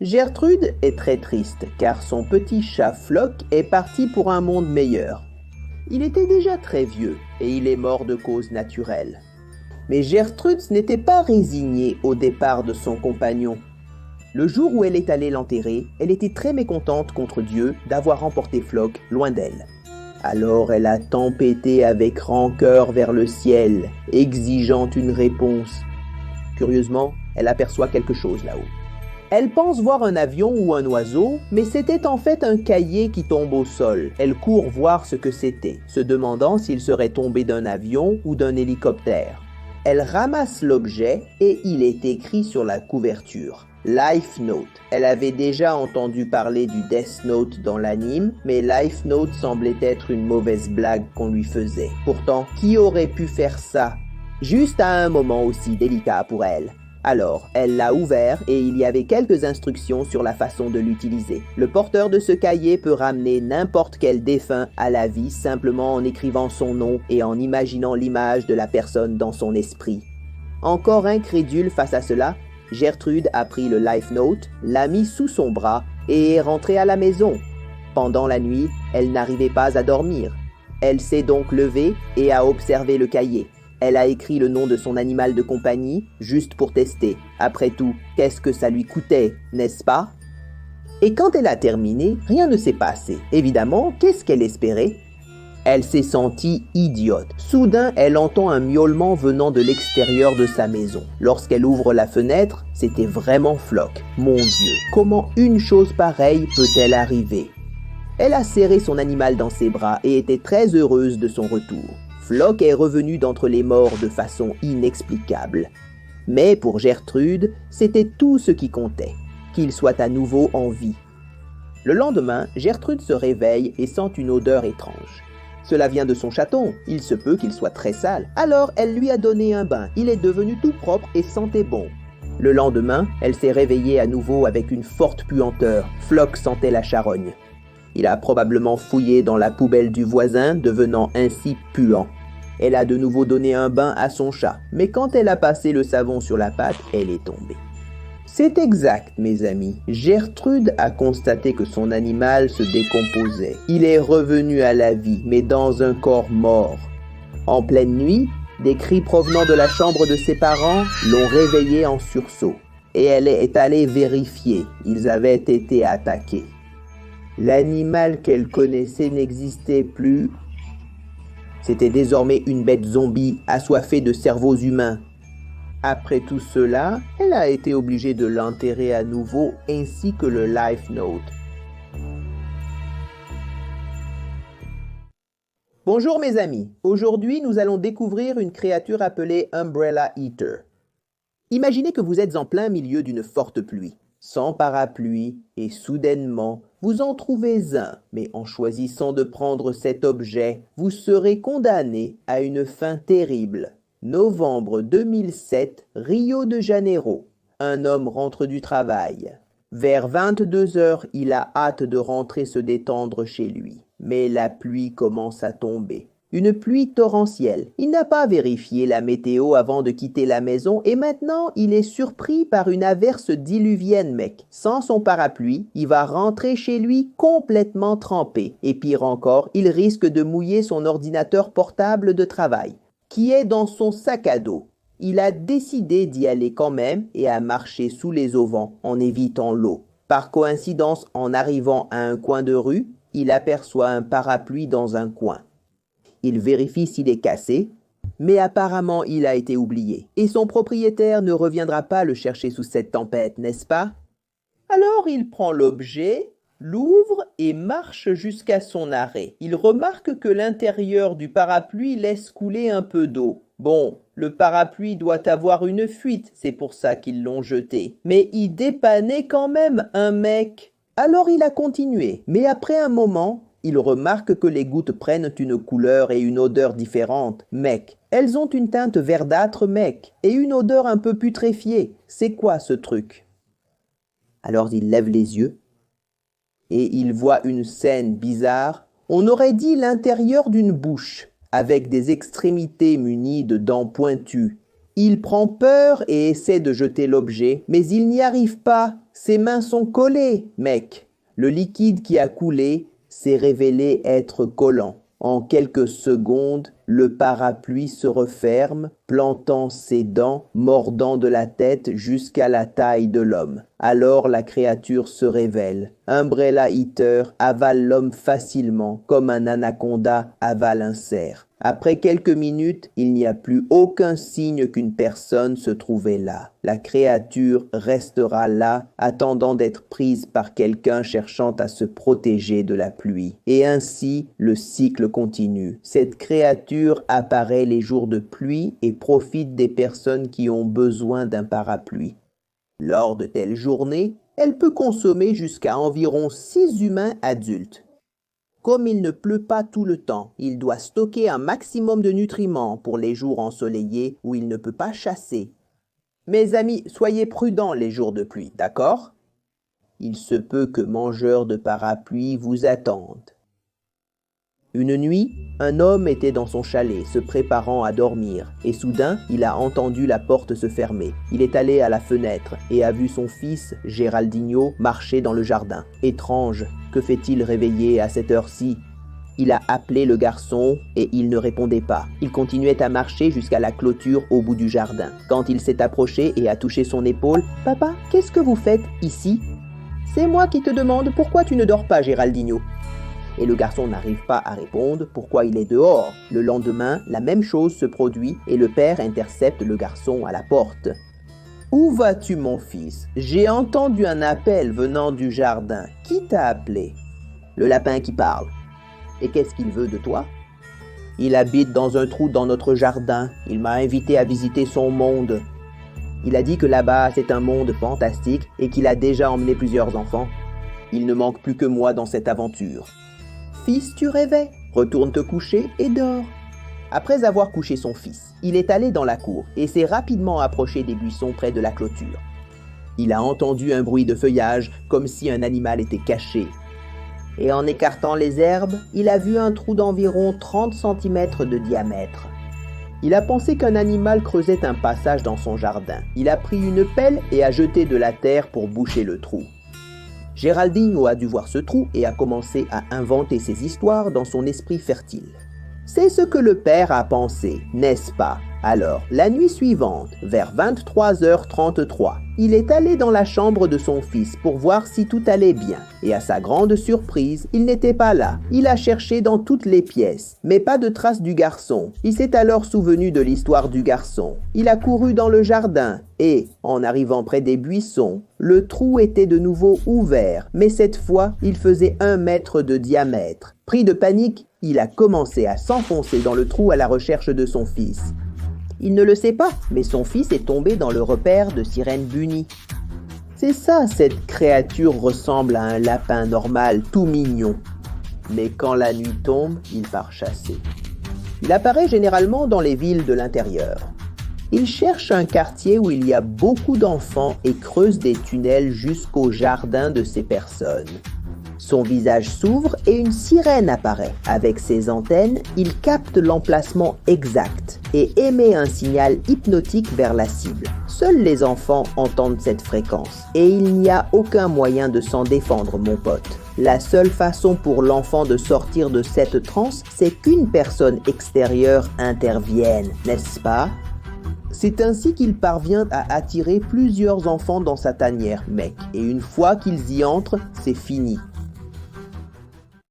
Gertrude est très triste car son petit chat Flock est parti pour un monde meilleur. Il était déjà très vieux et il est mort de cause naturelle. Mais Gertrude n'était pas résignée au départ de son compagnon. Le jour où elle est allée l'enterrer, elle était très mécontente contre Dieu d'avoir emporté Flock loin d'elle. Alors elle a tempêté avec rancœur vers le ciel, exigeant une réponse. Curieusement, elle aperçoit quelque chose là-haut. Elle pense voir un avion ou un oiseau, mais c'était en fait un cahier qui tombe au sol. Elle court voir ce que c'était, se demandant s'il serait tombé d'un avion ou d'un hélicoptère. Elle ramasse l'objet et il est écrit sur la couverture. Life Note. Elle avait déjà entendu parler du Death Note dans l'anime, mais Life Note semblait être une mauvaise blague qu'on lui faisait. Pourtant, qui aurait pu faire ça? Juste à un moment aussi délicat pour elle. Alors, elle l'a ouvert et il y avait quelques instructions sur la façon de l'utiliser. Le porteur de ce cahier peut ramener n'importe quel défunt à la vie simplement en écrivant son nom et en imaginant l'image de la personne dans son esprit. Encore incrédule face à cela, Gertrude a pris le Life Note, l'a mis sous son bras et est rentrée à la maison. Pendant la nuit, elle n'arrivait pas à dormir. Elle s'est donc levée et a observé le cahier. Elle a écrit le nom de son animal de compagnie, juste pour tester. Après tout, qu'est-ce que ça lui coûtait, n'est-ce pas? Et quand elle a terminé, rien ne s'est passé. Évidemment, qu'est-ce qu'elle espérait? Elle s'est sentie idiote. Soudain, elle entend un miaulement venant de l'extérieur de sa maison. Lorsqu'elle ouvre la fenêtre, c'était vraiment Flock. Mon Dieu, comment une chose pareille peut-elle arriver? Elle a serré son animal dans ses bras et était très heureuse de son retour. Flock est revenu d'entre les morts de façon inexplicable. Mais pour Gertrude, c'était tout ce qui comptait, qu'il soit à nouveau en vie. Le lendemain, Gertrude se réveille et sent une odeur étrange. Cela vient de son chaton, il se peut qu'il soit très sale. Alors elle lui a donné un bain, il est devenu tout propre et sentait bon. Le lendemain, elle s'est réveillée à nouveau avec une forte puanteur. Flock sentait la charogne. Il a probablement fouillé dans la poubelle du voisin, devenant ainsi puant. Elle a de nouveau donné un bain à son chat, mais quand elle a passé le savon sur la patte, elle est tombée. C'est exact, mes amis. Gertrude a constaté que son animal se décomposait. Il est revenu à la vie, mais dans un corps mort. En pleine nuit, des cris provenant de la chambre de ses parents l'ont réveillée en sursaut. Et elle est allée vérifier. Ils avaient été attaqués. L'animal qu'elle connaissait n'existait plus. C'était désormais une bête zombie assoiffée de cerveaux humains. Après tout cela, elle a été obligée de l'enterrer à nouveau ainsi que le Life Note. Bonjour mes amis, aujourd'hui nous allons découvrir une créature appelée Umbrella Eater. Imaginez que vous êtes en plein milieu d'une forte pluie, sans parapluie, et soudainement, vous en trouvez un, mais en choisissant de prendre cet objet, vous serez condamné à une fin terrible. Novembre 2007, Rio de Janeiro. Un homme rentre du travail. Vers 22 heures, il a hâte de rentrer se détendre chez lui. Mais la pluie commence à tomber. Une pluie torrentielle. Il n'a pas vérifié la météo avant de quitter la maison et maintenant il est surpris par une averse diluvienne, mec. Sans son parapluie, il va rentrer chez lui complètement trempé. Et pire encore, il risque de mouiller son ordinateur portable de travail, qui est dans son sac à dos. Il a décidé d'y aller quand même et a marché sous les auvents en évitant l'eau. Par coïncidence, en arrivant à un coin de rue, il aperçoit un parapluie dans un coin. Il vérifie s'il est cassé, mais apparemment il a été oublié. Et son propriétaire ne reviendra pas le chercher sous cette tempête, n'est-ce pas? Alors il prend l'objet, l'ouvre et marche jusqu'à son arrêt. Il remarque que l'intérieur du parapluie laisse couler un peu d'eau. Bon, le parapluie doit avoir une fuite, c'est pour ça qu'ils l'ont jeté. Mais il dépannait quand même un mec. Alors il a continué, mais après un moment, il remarque que les gouttes prennent une couleur et une odeur différentes. Mec, elles ont une teinte verdâtre, mec, et une odeur un peu putréfiée. C'est quoi ce truc? Alors il lève les yeux et il voit une scène bizarre. On aurait dit l'intérieur d'une bouche, avec des extrémités munies de dents pointues. Il prend peur et essaie de jeter l'objet, mais il n'y arrive pas. Ses mains sont collées, mec. Le liquide qui a coulé s'est révélé être collant. En quelques secondes, le parapluie se referme, plantant ses dents, mordant de la tête jusqu'à la taille de l'homme. Alors la créature se révèle. Umbrella Eater avale l'homme facilement, comme un anaconda avale un cerf. Après quelques minutes, il n'y a plus aucun signe qu'une personne se trouvait là. La créature restera là, attendant d'être prise par quelqu'un cherchant à se protéger de la pluie. Et ainsi, le cycle continue. Cette créature apparaît les jours de pluie et profite des personnes qui ont besoin d'un parapluie. Lors de telles journées, elle peut consommer jusqu'à environ 6 humains adultes. Comme il ne pleut pas tout le temps, il doit stocker un maximum de nutriments pour les jours ensoleillés où il ne peut pas chasser. Mes amis, soyez prudents les jours de pluie, d'accord? Il se peut que mangeurs de parapluies vous attendent. Une nuit, un homme était dans son chalet, se préparant à dormir, et soudain, il a entendu la porte se fermer. Il est allé à la fenêtre et a vu son fils, Géraldinho, marcher dans le jardin. Étrange, que fait-il réveillé à cette heure-ci? Il a appelé le garçon et il ne répondait pas. Il continuait à marcher jusqu'à la clôture au bout du jardin. Quand il s'est approché et a touché son épaule, « Papa, qu'est-ce que vous faites ici ?»« C'est moi qui te demande pourquoi tu ne dors pas, Géraldinho. » Et le garçon n'arrive pas à répondre pourquoi il est dehors. Le lendemain, la même chose se produit et le père intercepte le garçon à la porte. « Où vas-tu, mon fils? J'ai entendu un appel venant du jardin. Qui t'a appelé? » Le lapin qui parle. « Et qu'est-ce qu'il veut de toi? » Il habite dans un trou dans notre jardin. Il m'a invité à visiter son monde. Il a dit que là-bas, c'est un monde fantastique et qu'il a déjà emmené plusieurs enfants. Il ne manque plus que moi dans cette aventure. Fils, tu rêvais, retourne te coucher et dors. Après avoir couché son fils, il est allé dans la cour et s'est rapidement approché des buissons près de la clôture. Il a entendu un bruit de feuillage comme si un animal était caché. Et en écartant les herbes, il a vu un trou d'environ 30 cm de diamètre. Il a pensé qu'un animal creusait un passage dans son jardin. Il a pris une pelle et a jeté de la terre pour boucher le trou. Géraldinho a dû voir ce trou et a commencé à inventer ses histoires dans son esprit fertile. C'est ce que le père a pensé, n'est-ce pas? Alors, la nuit suivante, vers 23h33, il est allé dans la chambre de son fils pour voir si tout allait bien. Et à sa grande surprise, il n'était pas là. Il a cherché dans toutes les pièces, mais pas de trace du garçon. Il s'est alors souvenu de l'histoire du garçon. Il a couru dans le jardin et, en arrivant près des buissons, le trou était de nouveau ouvert, mais cette fois, il faisait 1 mètre de diamètre. Pris de panique, il a commencé à s'enfoncer dans le trou à la recherche de son fils. Il ne le sait pas, mais son fils est tombé dans le repère de Sirène Bunny. C'est ça, cette créature ressemble à un lapin normal, tout mignon. Mais quand la nuit tombe, il part chasser. Il apparaît généralement dans les villes de l'intérieur. Il cherche un quartier où il y a beaucoup d'enfants et creuse des tunnels jusqu'au jardin de ces personnes. Son visage s'ouvre et une sirène apparaît. Avec ses antennes, il capte l'emplacement exact et émet un signal hypnotique vers la cible. Seuls les enfants entendent cette fréquence et il n'y a aucun moyen de s'en défendre, mon pote. La seule façon pour l'enfant de sortir de cette transe, c'est qu'une personne extérieure intervienne, n'est-ce pas? C'est ainsi qu'il parvient à attirer plusieurs enfants dans sa tanière, mec. Et une fois qu'ils y entrent, c'est fini.